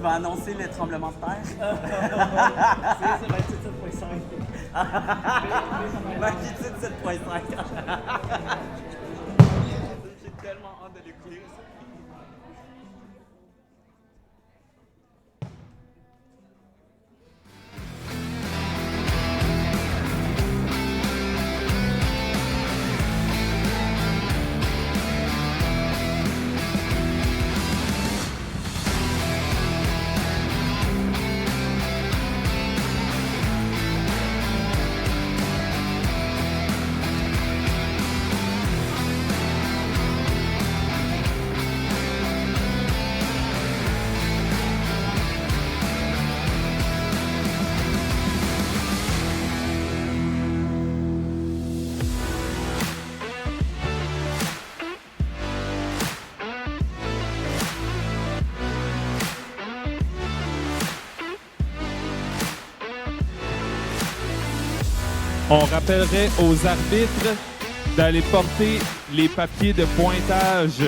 vas annoncer le tremblement de terre? C'est 27,5. Magnitude 7,5. J'ai tellement hâte de l'écouter. On rappellerait aux arbitres d'aller porter les papiers de pointage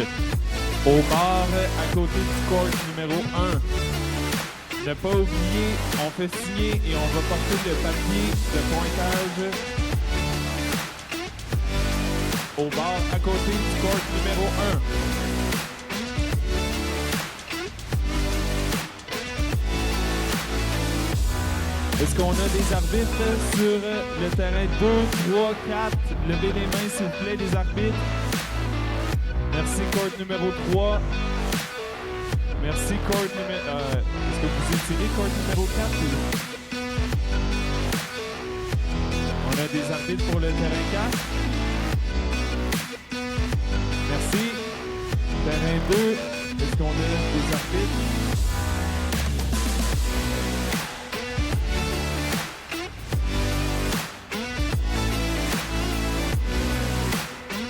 au bar à côté du court numéro 1. Ne pas oublier, on fait signer et on va porter le papier de pointage au bar à côté du court numéro 1. Est-ce qu'on a des arbitres sur le terrain 2, 3, 4? Levez les mains, s'il vous plaît, les arbitres. Merci, court numéro 3. Merci, court numéro... Est-ce que vous étirez court numéro 4? On a des arbitres pour le terrain 4. Merci. Terrain 2, est-ce qu'on a des arbitres?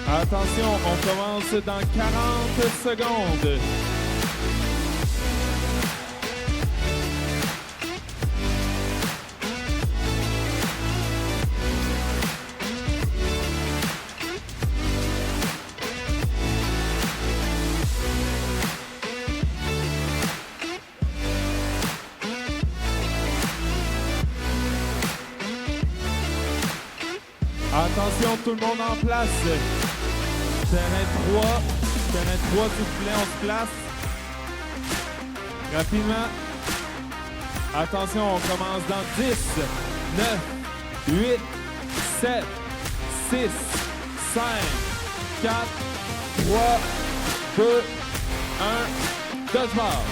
Attention, on commence dans 40 secondes. Attention, tout le monde en place. Terrain 3, s'il vous plaît, on se place. Rapidement. Attention, on commence dans 10, 9, 8, 7, 6, 5, 4, 3, 2, 1, dodgeball.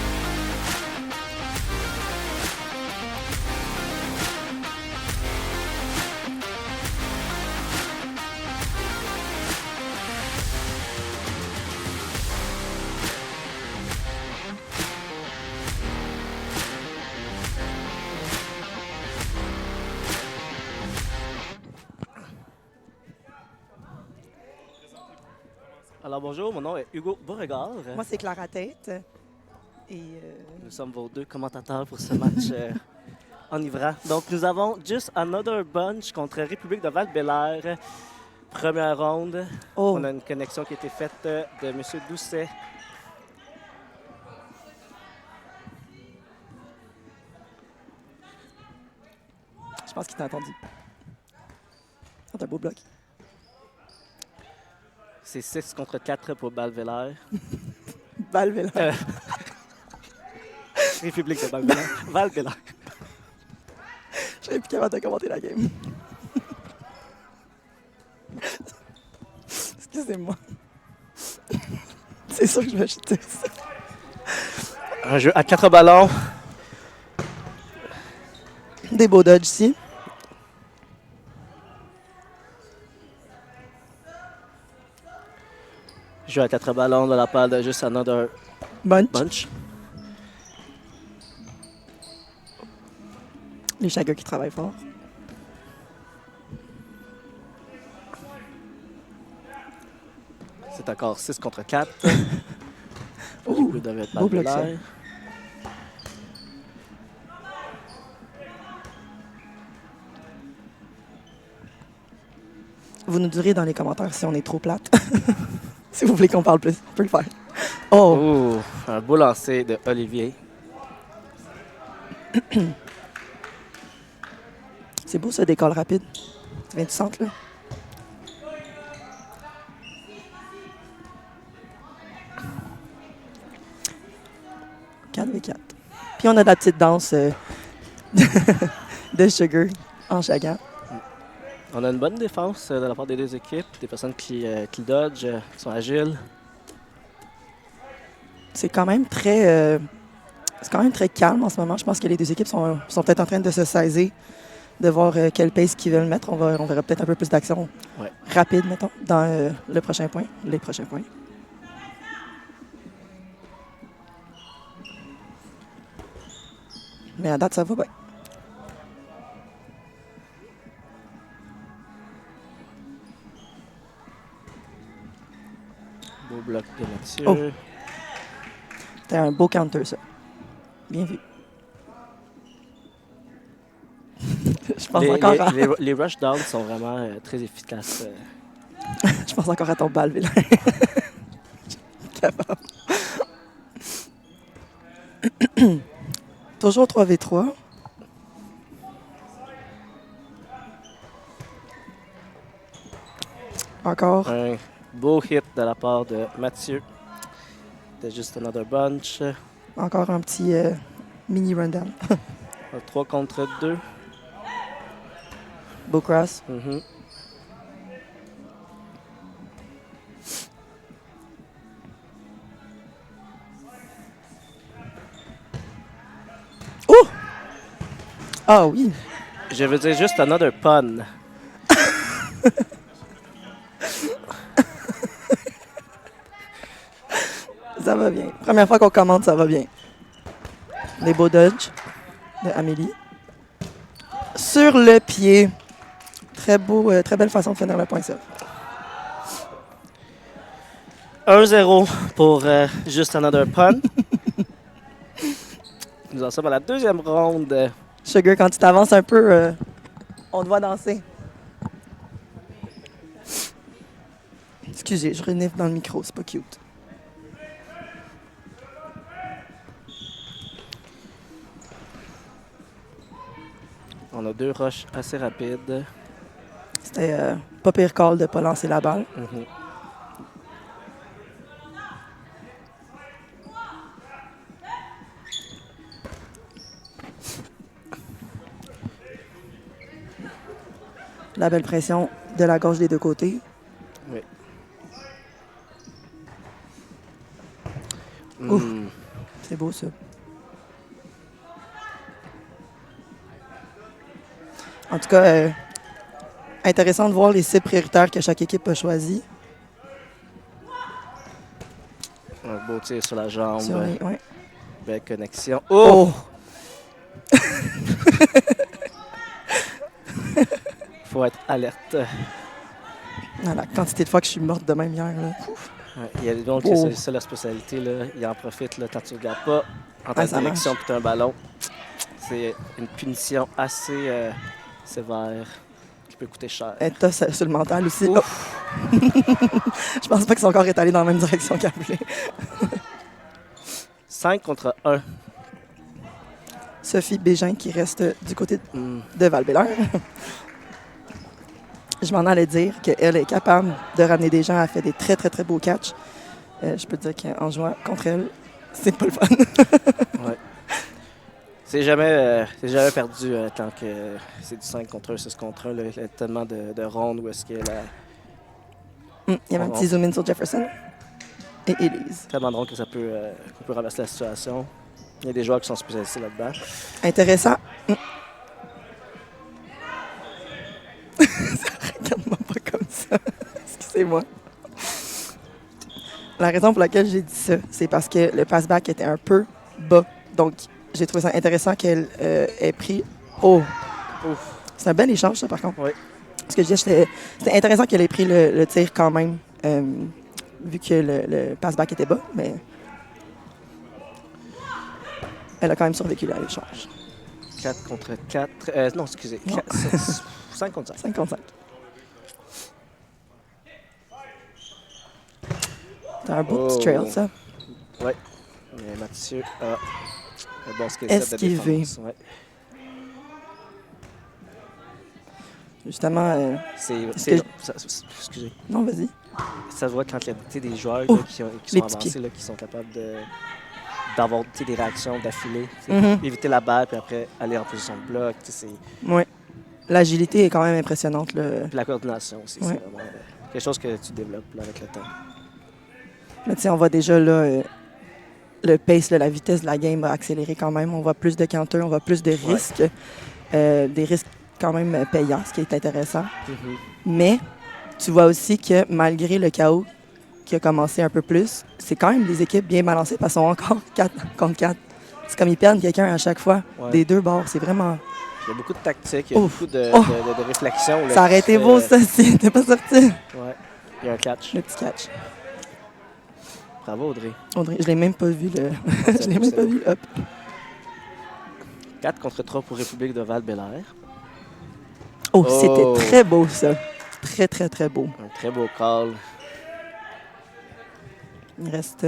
Alors bonjour, mon nom est Hugo Beauregard. Moi, c'est Clara Tête. Et Nous sommes vos deux commentateurs pour ce match enivrant. Donc nous avons Just Another Bunch contre République de Val-Bélair. Première ronde. Oh. On a une connexion qui a été faite de M. Doucet. je pense qu'il t'a entendu. C'est un beau bloc. C'est 6 contre 4 pour Val-Bélair. Val-Bélair. République de Val-Bélair. Val-Bélair. Je serais plus capable de commenter la game. Excusez-moi. C'est sûr que je vais chuter ça. Un jeu à 4 ballons. Des beaux dodges ici. Jeu à 4 ballons de la part de Just Another Bunch. Les Shaggers qui travaillent fort. C'est encore 6 contre 4. Ouh, beau bloc ça. Vous nous direz dans les commentaires si on est trop plate. Si vous voulez qu'on parle plus, on peut le faire. Oh! Oh, un beau lancer de Olivier. C'est beau, ça, des calls rapides. Tu viens du centre, là? Quatre v 4. Puis on a la petite danse de Sugar en chacun. On a une bonne défense de la part des deux équipes. Des personnes qui dodgent, qui sont agiles. C'est quand même très calme en ce moment. Je pense que les deux équipes sont peut-être en train de se saisir, de voir quel pace qu'ils veulent mettre. On verra peut-être un peu plus d'action rapide, mettons, dans le prochain point, les prochains points. Mais à date, ça va bien. Beau bloc de Mathieu. Oh. C'était un beau counter, ça. Bien vu. Je pense encore à... les rush downs sont vraiment très efficaces. Je pense encore à ton bal, Vilain. Capable. Toujours 3v3. Encore. Un beau hit de la part de Mathieu. C'était juste another bunch. Encore un petit mini rundown. 3 contre 2. Beau cross. Mhm. Oh! Ah oui. Je veux dire juste another pun. Ça va bien. Première fois qu'on commente, ça va bien. Les beaux dodges de Amélie. Sur le pied. Très beau, très belle façon de finir le point ça. 1-0 pour juste another pun. Nous en sommes à la deuxième ronde. Sugar, quand tu t'avances un peu, on te voit danser. Excusez, je renifle dans le micro, c'est pas cute. On a 2 rushs assez rapides. C'était pas pire call de ne pas lancer la balle. Mhm. La belle pression de la gauche des deux côtés. Oui. Ouf. Mm. C'est beau, ça. En tout cas, intéressant de voir les cibles prioritaires que chaque équipe a choisies. Un beau tir sur la jambe. Sur les- ouais. Belle connexion. Oh! Faut être alerte. Ah, la quantité de fois que je suis morte de même hier. Là. Ouf. Ouais, il y a des gens qui Oh. c'est ça leur spécialité. Là. Ils en profitent là, quand tu ne regardes pas. En ta Ah, ça direction marche. puis t'as un ballon. C'est une punition assez sévère qui peut coûter cher. Elle t'a sur le mental aussi. Oh. Je pense pas que son corps est allé dans la même direction qu'elle voulait. 5 contre 1. Sophie Bégin qui reste du côté Mm. de Val-Bélair. Je m'en allais dire qu'elle est capable de ramener des gens. Elle fait des très, très, très beaux catchs. Je peux te dire qu'en jouant contre elle, c'est pas le fun. Ouais. C'est jamais perdu tant que c'est du 5 contre 1, 6 contre 1. Là. Il y a tellement de rondes où est-ce qu'il y a Il y avait un petit zoom-in sur Jefferson et Elise. tellement de rondes que ça peut, qu'on peut renverser la situation. Il y a des joueurs qui sont spécialisés là-dedans. Intéressant. Regarde-moi pas comme ça. Excusez-moi. La raison pour laquelle j'ai dit ça, c'est parce que le pass-back était un peu bas. Donc, j'ai trouvé ça intéressant qu'elle ait pris... Oh! Ouf. C'est un bel échange, ça, par contre. Oui. Ce que je disais, c'était intéressant qu'elle ait pris le tir quand même, vu que le pass-back était bas, mais elle a quand même survécu à l'échange. 4 contre 4. Non, excusez. Non. 5 contre 5. 5 contre 5. C'est un beau petit trail, ça. Oui. Mais Mathieu a un bon skill set de Esquivé. défense. Ouais. Justement, C'est que- excusez. non, vas-y. Ça se voit quand il y a tu sais, des joueurs là, Oh, qui les sont petits avancés, là, qui sont capables d'avoir tu sais, des réactions d'affilée. Tu sais, Mhm. éviter la balle, puis après aller en position de bloc. Tu sais, Ouais. L'agilité est quand même impressionnante, là. puis la coordination aussi, Ouais. c'est vraiment quelque chose que tu développes là, avec le temps. Mais tu sais, on voit déjà là, le pace, là, la vitesse de la game va accélérer quand même. On voit plus de counters, on voit plus de risques. Des risques quand même payants, ce qui est intéressant. Mhm. Mais tu vois aussi que malgré le chaos qui a commencé un peu plus, c'est quand même des équipes bien balancées parce qu'elles sont encore 4 contre 4. C'est comme ils perdent quelqu'un à chaque fois, Ouais. des deux bords. C'est vraiment... Il y a beaucoup de tactique, il y a Ouf. beaucoup de, Oh. de réflexion. là, Ça aurait qui été se beau, fait, ça, si c'était pas sorti. Ouais. Il y a un catch. Le petit catch. Bravo, Audrey. Audrey, je l'ai même pas vu, le... je l'ai même pas vu. Hop. 4 contre 3 pour République de Val-Bélair. Oh, Oh. c'était très beau, ça. Très, très, très beau. Un très beau call. Il reste...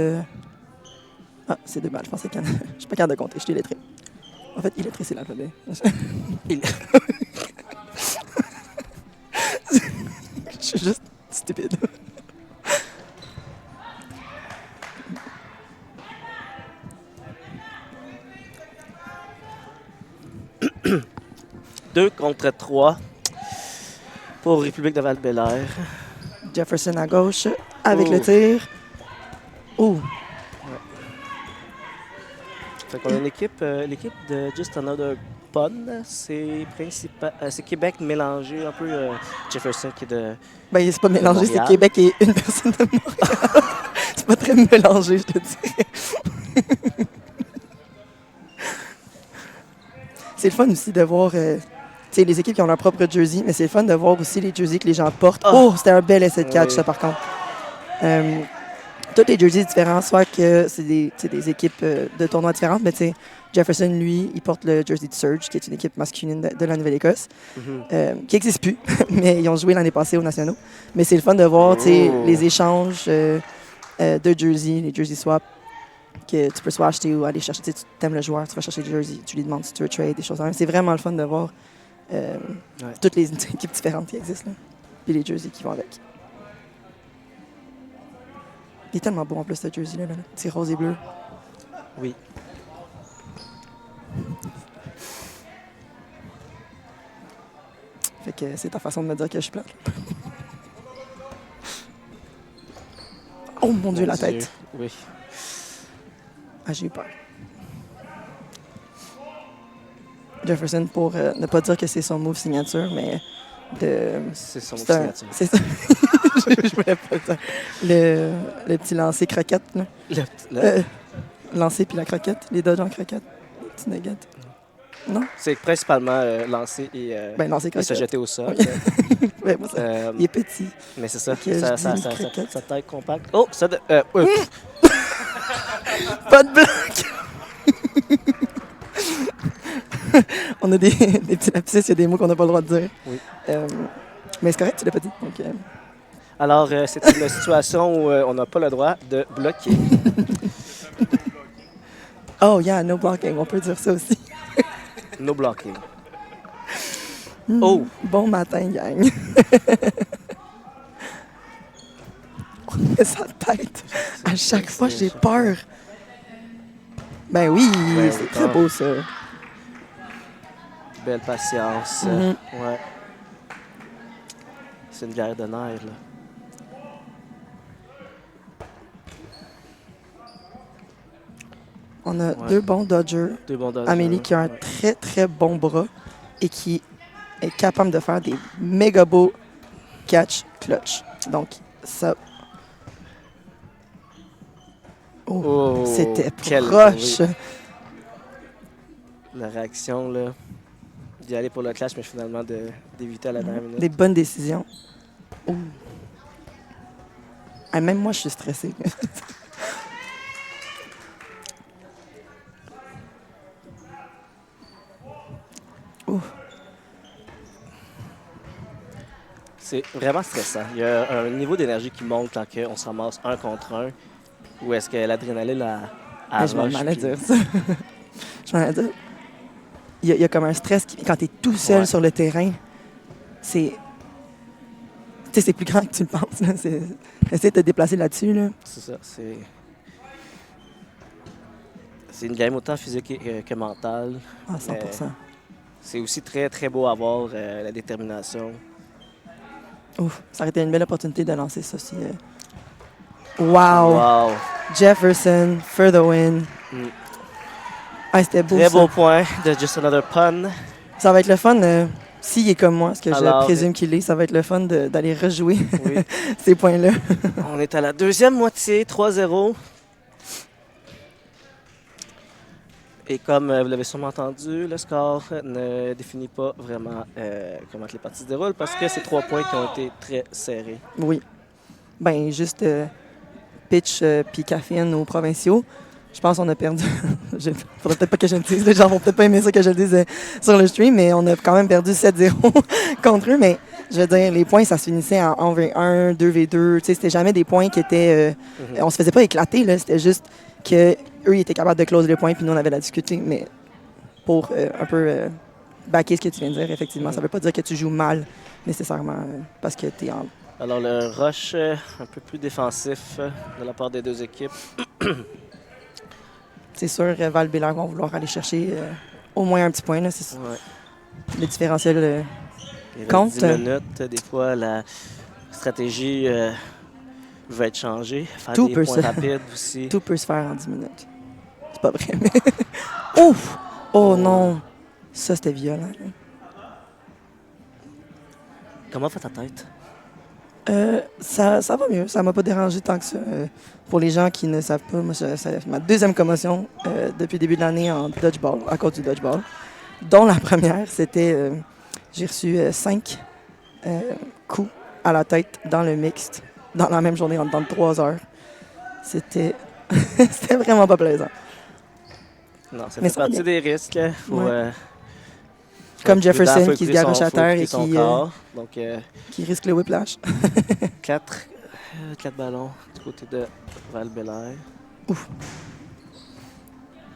Ah, c'est 2 balles. Je pensais qu'il y en a... Je suis pas capable de compter, je suis illettré. En fait, illettré, c'est l'alphabet. Il- Je suis juste stupide. Deux contre 3 pour République de Val-Bélair. Jefferson à gauche, avec Oh. le tir. Oh, Fait qu'on a une équipe, l'équipe de Just Another Pun, c'est c'est Québec mélangé, un peu Jefferson qui est de... ben c'est pas mélangé, c'est Montréal. Québec et une personne de Montréal. C'est pas très mélangé, je te dirais. C'est le fun aussi de voir tu sais, les équipes qui ont leur propre jersey, mais c'est le fun de voir aussi les jerseys que les gens portent. Ah. Oh, c'était un bel essai de catch, Oui. ça, par contre. Tous les jerseys différents, soit que c'est des, tu sais, des équipes de tournois différentes, mais tu sais, Jefferson, lui, il porte le jersey de Surge, qui est une équipe masculine de la Nouvelle-Écosse, qui n'existe plus, mais ils ont joué l'année passée aux Nationaux. Mais c'est le fun de voir tu sais, Oh. les échanges de jerseys, les jersey swaps, que tu peux soit acheter ou aller chercher. Tu sais, tu aimes le joueur, tu vas chercher le jersey, tu lui demandes si tu veux trade, des choses comme ça. C'est vraiment le fun de voir toutes les équipes différentes qui existent, là. Puis les jerseys qui vont avec. Il est tellement beau en plus, ce jersey-là. Là. C'est rose et bleu. Oui. Fait que c'est ta façon de me dire que je suis plate. Oh mon Dieu, la tête. Oui. Ah, j'ai eu peur. Jefferson, pour ne pas dire que c'est son move signature, mais de... C'est son C'est un- signature. c'est ça. Je voulais pas le dire. Le petit lancer croquette, là. Le- Lancer puis la croquette, les dodges en croquette, les petits nuggets. Non? C'est principalement lancer et, Ben, lancer et se croquette. jeter au sol. Ouais, moi, ça- Euh, il est petit. mais c'est ça, Fait que ça, je ça, dis ça, une ça, croquette. ça taille compacte. Oh, ça de... Pas de bloc! On a des petits lapsus, il y a des mots qu'on n'a pas le droit de dire. Oui. Mais c'est correct, tu l'as pas dit. Donc, Alors, c'est une situation où on n'a pas le droit de bloquer. oh, yeah, no blocking, on peut dire ça aussi. No blocking. Oh! Bon matin, gang. Sa tête. À chaque fois, j'ai peur. Ben oui, Ben c'est oui, très ah. beau, ça. Belle patience. Mhm. Ouais. C'est une guerre de nerfs, là. On a Ouais. deux bons dodgers. Deux bons dodgers. Amélie qui a un Ouais. très, très bon bras et qui est capable de faire des méga beaux catch clutch. Donc, ça... Oh, Oh, c'était quel proche. bruit. La réaction, là, d'y aller pour le clash, mais finalement d'éviter à la dernière minute. Des bonnes décisions. Oh. Ah, même moi, je suis stressée. Ouh. C'est vraiment stressant. Il y a un niveau d'énergie qui monte quand on se ramasse un contre un. Ou est-ce que l'adrénaline a Mais je m'en allais dire ça. Je m'en allais dire. Il y a comme un stress quand tu es tout seul Ouais. sur le terrain. c'est... Tu sais, c'est plus grand que tu le penses. Là. Essaye de te déplacer là-dessus. Là. C'est ça. C'est une game autant physique que mentale. Ah, 100%. C'est aussi très, très beau à voir, la détermination. Ouf, ça aurait été une belle opportunité de lancer ça aussi. Wow! Wow! Jefferson, for the win. Mm. Ah, c'était beau, Très ça. beau point de Just Another Pun. Ça va être le fun, s'il est comme moi, ce que Alors, je présume qu'il est, ça va être le fun d'aller rejouer Oui. ces points-là. On est à la deuxième moitié, 3-0. Et comme vous l'avez sûrement entendu, le score ne définit pas vraiment comment les parties se déroulent parce que c'est 3 points qui ont été très serrés. Oui. Ben juste pitch puis caféine aux provinciaux. Je pense qu'on a perdu. Faudrait peut-être pas que je le dise. Les gens vont peut-être pas aimer ça que je le dise sur le stream, mais on a quand même perdu 7-0 contre eux. Mais je veux dire, les points, ça se finissait en 1v1, 2v2. Tu sais, c'était jamais des points qui étaient. On se faisait pas éclater, là. C'était juste que eux, ils étaient capables de close le point, puis nous, on avait la discuter. Mais pour un peu backer ce que tu viens de dire, effectivement, ça veut pas dire que tu joues mal nécessairement parce que tu es en. Alors le rush un peu plus défensif de la part des deux équipes. C'est sûr, Val-Bélair vont vouloir aller chercher au moins un petit point. Là. C'est Ouais. le différentiel Il reste compte. 10 minutes. Des fois, la stratégie va être changée. Faire Tout des peut points se- rapides aussi. Tout peut se faire en 10 minutes. C'est pas vrai, mais... Ouf! Oh non! Ça, c'était violent. Là. Comment va ta tête? Ça va mieux. Ça m'a pas dérangé tant que ça. Pour les gens qui ne savent pas, moi, c'est ma deuxième commotion depuis le début de l'année en dodgeball, à cause du dodgeball. Dont la première, c'était... j'ai reçu 5 coups à la tête dans le mixte, dans la même journée, en dedans de 3 heures. C'était... c'était vraiment pas plaisant. Non, ça Mais fait ça va partie bien. des risques. Faut, Ouais. faut Comme être Jefferson prudent, faut qui se écouter garoche à faut terre écouter et son qui, corps. Donc, qui risque le whiplash. 4 ballons du côté de Val-Bélair.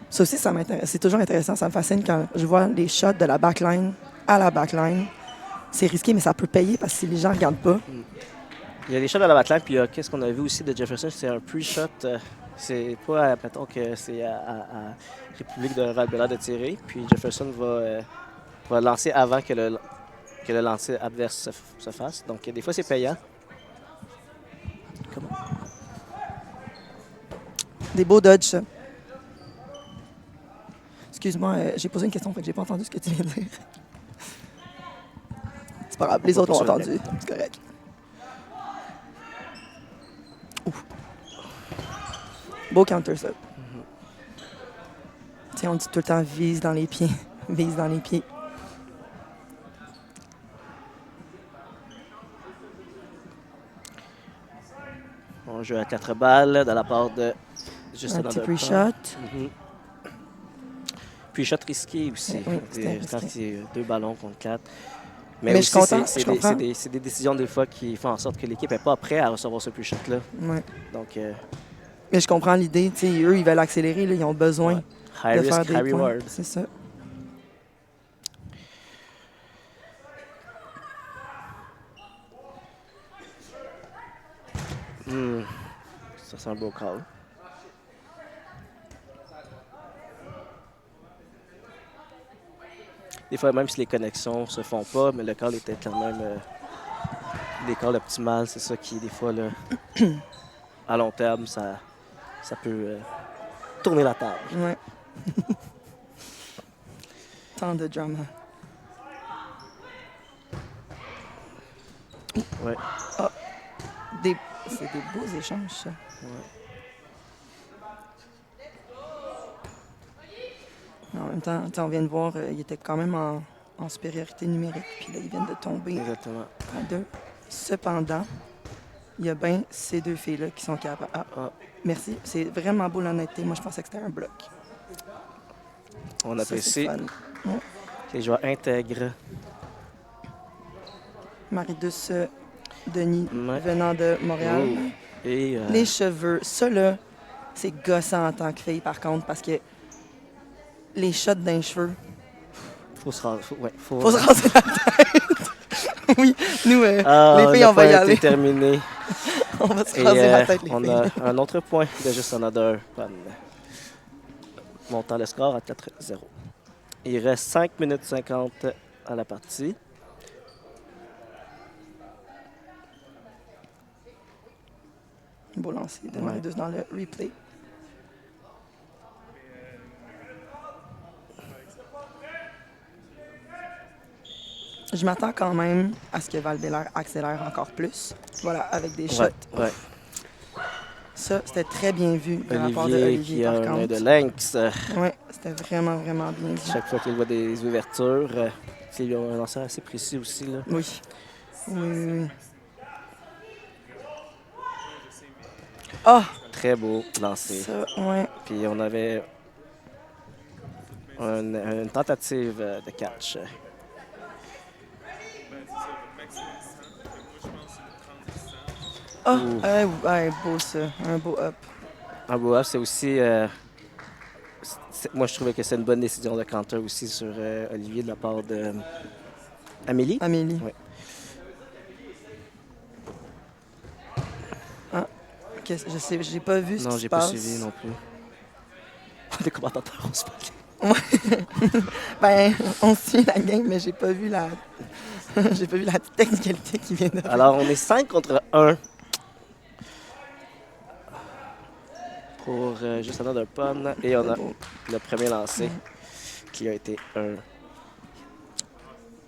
Ça aussi, ça m'intéresse. C'est toujours intéressant. Ça me fascine quand je vois les shots de la backline à la backline. C'est risqué, mais ça peut payer parce que si les gens ne regardent pas. Il y a des shots à la backline, puis qu'est-ce qu'on a vu aussi de Jefferson, c'est un pre-shot. C'est pas, mettons que c'est à République de Val-Bélair de tirer, puis Jefferson va lancer avant que le lancer adverse se fasse. Donc, des fois, c'est payant. Comment? Des beaux dodges, ça. Excuse-moi, j'ai posé une question, fait que j'ai pas entendu ce que tu viens de dire. C'est pas grave, les autres l'ont Pas sur entendu. C'est correct. Ouf. Beau counter, ça. Tiens, on dit tout le temps vise dans les pieds. Vise dans les pieds. On joue à 4 balles de la part de Just Un petit Another Pun. pre-shot. Mhm. Puis shot risqué aussi, Oui, c'était quand risqué. c'est 2 ballons contre 4. Mais je aussi, suis content, c'est je des, comprends. c'est des décisions des fois qui font en sorte que l'équipe n'est pas prête à recevoir ce plus shot-là. Ouais. Donc, Mais je comprends l'idée. Tu sais, eux, ils veulent accélérer. Là, ils ont besoin ouais. High de faire risk, des high points. reward. C'est ça. Ça, c'est un beau call. Des fois, même si les connexions se font pas, mais le call était quand même des calls optimales. C'est ça qui, des fois, là, à long terme, ça peut tourner la table. Ouais. Tant de drama. Ouais. C'est des beaux échanges, ça. En même temps, tu sais, on vient de voir, ils étaient quand même en supériorité numérique, puis là, ils viennent de tomber Exactement. à 2. Cependant, il y a bien ces deux filles-là qui sont capables. Ah, merci. C'est vraiment beau l'honnêteté. Moi, je pensais que c'était un bloc. On Ça, apprécie c'est fun. Ouais. que les joueurs intègrent. Marie-Douce Denis, Ouais. venant de Montréal. Oh. Et Les cheveux, ça là, c'est gossant en tant que fille par contre, parce que les shots d'un cheveu, faut se raser. Ouais, faut se raser la tête. Oui, nous, Ah, les filles, le on va point y a aller. été terminé. On va se Et raser la tête, les on filles. a un autre point de Just Another Fun. Montant le score à 4-0. Il reste 5 minutes 50 à la partie. Beau lancer de Marius dans le replay. Je m'attends quand même à ce que Val-Bélair accélère encore plus. Voilà, avec des shots. Ouais. Ça, c'était très bien vu de la part de Olivier Olivier, qui a par un œil contre. de lynx. Oui, c'était vraiment, vraiment bien vu. Chaque fois qu'il voit des ouvertures, c'est un lanceur assez précis aussi. Là. Oui. Oui. Ah! Très beau lancé. Ça, ouais. Puis on avait une tentative de catch. Ah! Ouais, beau ça. Un beau up. Un beau up, c'est aussi... moi, je trouvais que c'est une bonne décision de Cantor aussi sur Olivier de la part de Amélie. Amélie. Oui. Ah, je sais, j'ai pas vu ce Non, qui j'ai se pas passe. suivi non plus. Les commentateurs, on se parle. Ben, on suit la game, mais j'ai pas vu la... j'ai pas vu la technicalité qui vient de... Alors, on est 5 contre 1 pour Just Another Fun. Et on a beau. le premier lancé qui a été un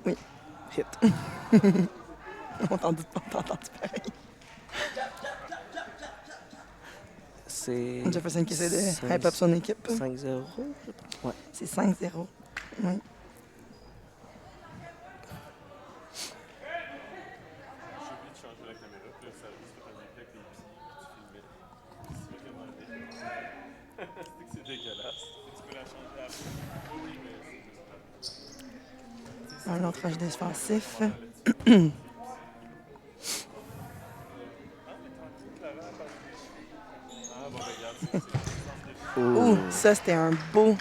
Oui. hit. On t'en doute pas, on t'a entendu pareil. C'est Jefferson qui essaie de hype up son équipe. 5-0, je pense. Ouais. C'est 5-0. Oui. Un autre rush défensif. Ouh, ça c'était un beau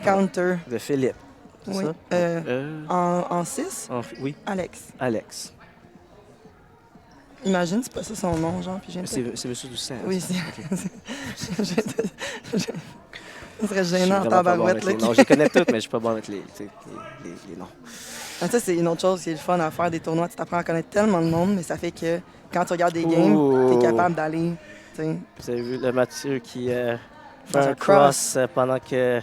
counter. De Philippe. c'est Oui. ça? En 6, Oui, Alex. Alex. Imagine, c'est pas ça son nom, genre. Puis j'ai C'est M. Doucet. Oui, c'est. Ce serait Je suis gênant en vraiment pas bon tabarouette. avec Là, les noms. Je les connais toutes, mais je suis pas bon avec les noms. Ah, ça, c'est une autre chose qui est le fun à faire des tournois. Tu apprends à connaître tellement de monde, mais ça fait que quand tu regardes des games, tu es capable d'aller. T'sais. Vous avez vu le Mathieu qui fait Dans un un cross pendant que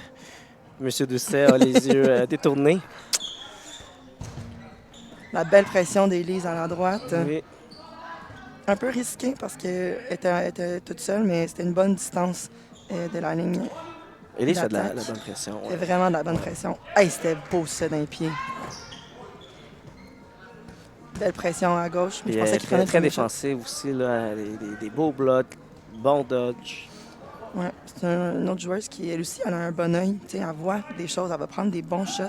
M. Doucet a les yeux détournés. La belle pression d'Élise à la droite. Oui. Un peu risqué parce qu'elle était toute seule, mais c'était une bonne distance de la ligne. Élise fait de la L'attaque. bonne pression. C'était Ouais. vraiment de la bonne pression. Hey, c'était beau ça d'un pied. Belle pression à gauche. Puis, Je pensais qu'il prenait très le premier shot. défensif aussi, là, des beaux blocs, bon dodge. Ouais, c'est une autre joueuse qui, elle aussi, elle a un bon œil. Tu sais, elle voit des choses, elle va prendre des bons shots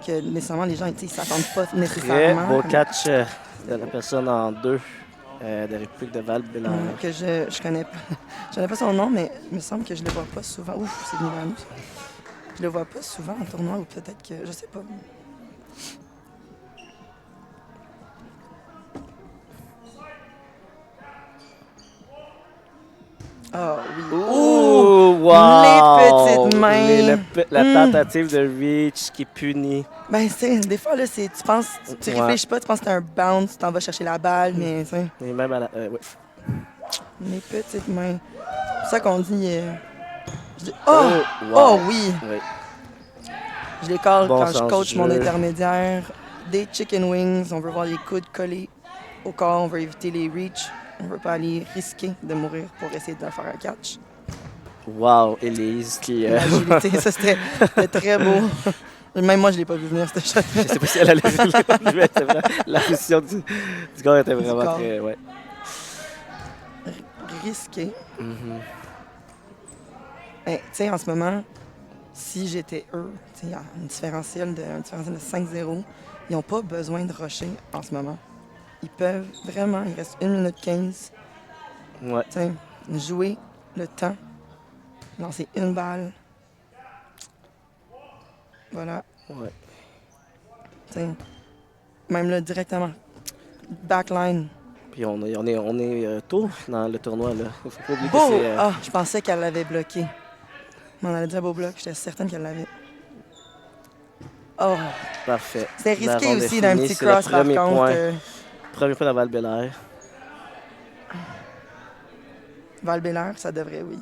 que nécessairement les gens, tu sais, ils s'attendent pas Très nécessairement. beau catch de la personne en 2 de République de Val-Bélair. Que je connais pas. Je connais pas son nom, mais il me semble que je le vois pas souvent. Ouf, c'est venu vers nous. Je le vois pas souvent en tournoi, ou peut-être que. Je sais pas. Ah oui. Ouh, wow! Les petites mains. La tentative de reach qui punit. Ben, c'est des fois, là, tu penses, tu Ouais. réfléchis pas, tu penses que c'est un bounce, tu t'en vas chercher la balle, mais, tu sais, Et même à la. Ouais. mes petites mains. C'est ça qu'on dit. Je dis, oh oui! Oui. Je les call Bon quand je sens coach du mon jeu. intermédiaire. Des chicken wings, on veut voir les coudes collés au corps, on veut éviter les reach. On veut pas aller risquer de mourir pour essayer de faire un catch. Wow, Élise qui. L'agilité, ça c'était très beau. Même moi, je l'ai pas vu venir, cette shot. Je sais pas si elle allait vu, la position du corps était vraiment corps. très. Ouais. Risqué. Mhm. Ben, tu sais, en ce moment, si j'étais eux, tu sais, il y a un différentiel de 5-0, ils n'ont pas besoin de rusher en ce moment. Ils peuvent vraiment, il reste 1 minute 15, Ouais. tu sais, jouer le temps, lancer une balle. Voilà, Ouais. tu sais. Même là, directement. Backline. Puis on est tôt dans le tournoi. Là. Il faut pas oublier que Beau! c'est. Ah, je pensais qu'elle l'avait bloqué. Mais on allait dire beau bloc. J'étais certaine qu'elle l'avait. Oh! Parfait. C'est La risqué ronde est aussi d'un finie. petit C'est le cross, par premier contre. point. Premier point dans Val-Bélair. Val-Bélair, ça devrait, oui.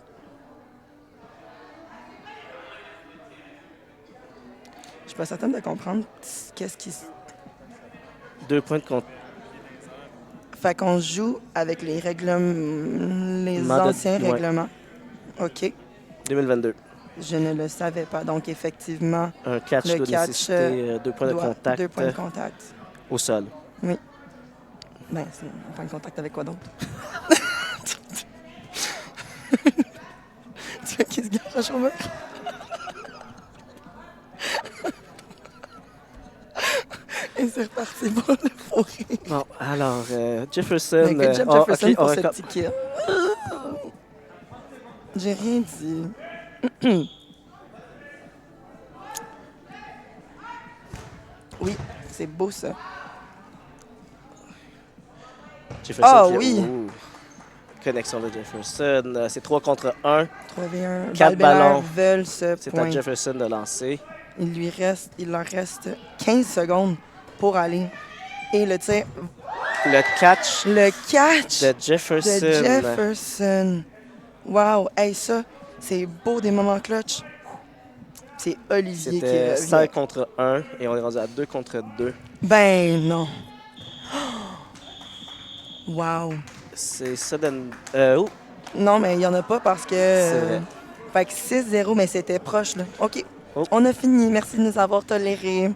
Je suis pas certaine de comprendre qu'est-ce qui... 2 points de compte. Fait qu'on joue avec les règlements... Les Mandat- anciens ouais. règlements. OK. 2022. Je ne le savais pas. Donc, effectivement, Un catch Le doit catch, nécessiter 2 points de contact 2 points de contact. au sol. Ben, c'est un point de contact avec quoi d'autre? Tu vois qui se gâche à chômeur? Et c'est reparti pour le fourré. Bon, alors, Jefferson. Mais good job, Jefferson, ok, pour on ce récolte. petit kill. J'ai rien dit. Oui, c'est beau ça. Jefferson Ah, qui- oui. Ouh. Connexion de Jefferson. C'est 3 contre 1. 3v1. 4 ballons. veulent ce C'est point. à Jefferson de lancer. Il leur reste 15 secondes pour aller. Et le tir, Le catch le catch de Jefferson. de Jefferson. Wow, hey, ça, c'est beau des moments clutch. C'est Olivier qui C'était revient. 5 contre 1 et on est rendu à 2 contre 2. Ben non. Wow. C'est Sudden. Oh, Non, mais il n'y en a pas parce que... c'est vrai. Fait que 6-0, mais c'était proche, là. OK. Oh. On a fini. Merci de nous avoir tolérés.